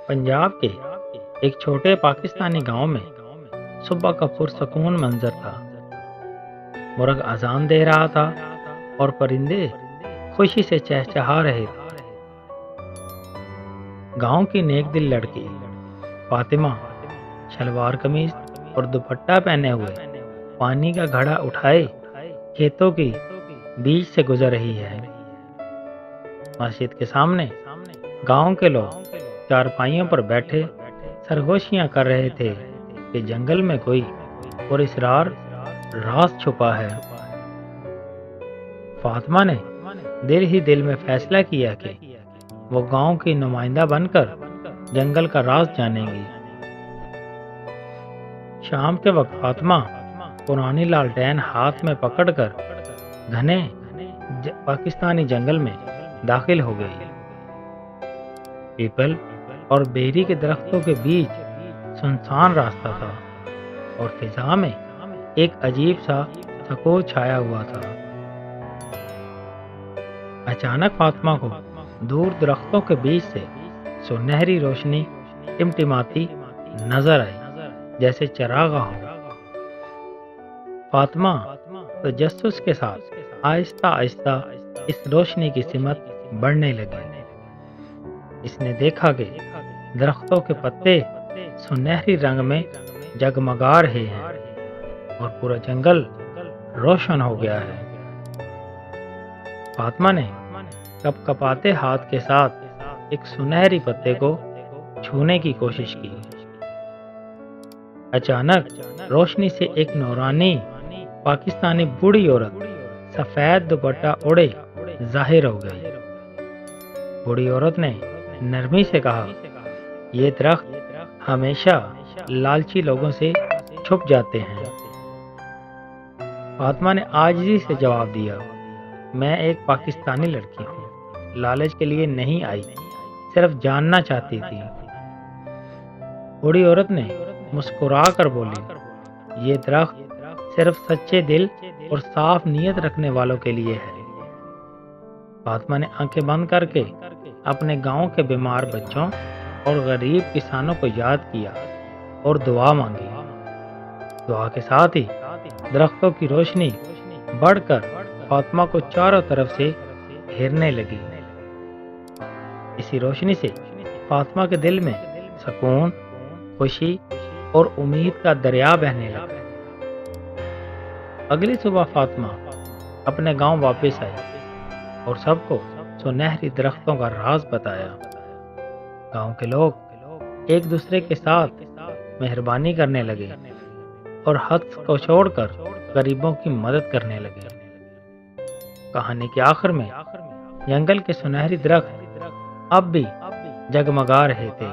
پنجاب کے ایک چھوٹے پاکستانی گاؤں میں صبح کا پرسکون منظر تھا۔ مرغ اذان دے رہا تھا اور پرندے خوشی سے چہچہا رہے تھے۔ گاؤں کی نیک دل لڑکی فاطمہ شلوار قمیض اور دوپٹہ پہنے ہوئے پانی کا گھڑا اٹھائے کھیتوں کی بیچ سے گزر رہی ہے۔ مسجد کے سامنے گاؤں کے لوگ چارپائیوں پر بیٹھے سرگوشیاں کر رہے تھے کہ جنگل میں کوئی پراسرار راز چھپا ہے۔ فاطمہ نے دل ہی دل میں فیصلہ کیا کہ وہ گاؤں کی نمائندہ بن کر جنگل کا راز جانیں گی۔ شام کے وقت فاطمہ پرانی لالٹین ہاتھ میں پکڑ کر گھنے پاکستانی جنگل میں داخل ہو گئی۔ پیپل اور بیری کے درختوں کے بیچ سنسان راستہ تھا اور فضا میں ایک عجیب سا سکوت چھایا ہوا تھا۔ اچانک فاطمہ کو دور درختوں کے بیچ سے سنہری روشنی ٹمٹماتی نظر آئی، جیسے چراغاں ہو۔ فاطمہ تجسس کے ساتھ آہستہ آہستہ اس روشنی کی سمت بڑھنے لگی۔ اس نے دیکھا کہ درختوں کے پتے سنہری رنگ میں جگمگا رہے ہیں اور پورا جنگل روشن ہو گیا ہے۔ فاطمہ نے کپ کپاتے ہاتھ کے ساتھ ایک سنہری پتے کو چھونے کی کوشش کی۔ اچانک روشنی سے ایک نورانی پاکستانی بوڑھی عورت سفید دوپٹہ اوڑھے ظاہر ہو گئی۔ بوڑھی عورت نے نرمی سے کہا، یہ درخت ہمیشہ لالچی لوگوں سے چھپ جاتے ہیں۔ فاطمہ نے عاجزی سے جواب دیا، میں ایک پاکستانی لڑکی ہوں، لالچ کے لیے نہیں آئی، صرف جاننا چاہتی تھی۔ بوڑھی عورت نے مسکرا کر بولی، یہ درخت صرف سچے دل اور صاف نیت رکھنے والوں کے لیے ہے۔ فاطمہ نے آنکھیں بند کر کے اپنے گاؤں کے بیمار بچوں اور غریب کسانوں کو یاد کیا اور دعا مانگی۔ دعا کے ساتھ ہی درختوں کی روشنی بڑھ کر فاطمہ کو چاروں طرف سے گھیرنے لگی۔ اسی روشنی سے فاطمہ کے دل میں سکون، خوشی اور امید کا دریا بہنے لگا۔ اگلی صبح فاطمہ اپنے گاؤں واپس آئی اور سب کو سنہری درختوں کا راز بتایا۔ گاؤں کے لوگ ایک دوسرے کے ساتھ مہربانی کرنے لگے اور حق کو چھوڑ کر غریبوں کی مدد کرنے لگے۔ کہانی کے آخر میں جنگل کے سنہری درخت اب بھی جگمگا رہے تھے،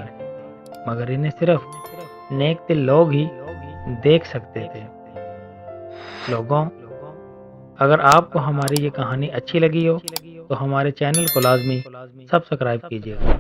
مگر انہیں صرف نیک دل لوگ ہی دیکھ سکتے تھے۔ لوگوں، اگر آپ کو ہماری یہ کہانی اچھی لگی ہو تو ہمارے چینل کو لازمی سبسکرائب کیجیے گا۔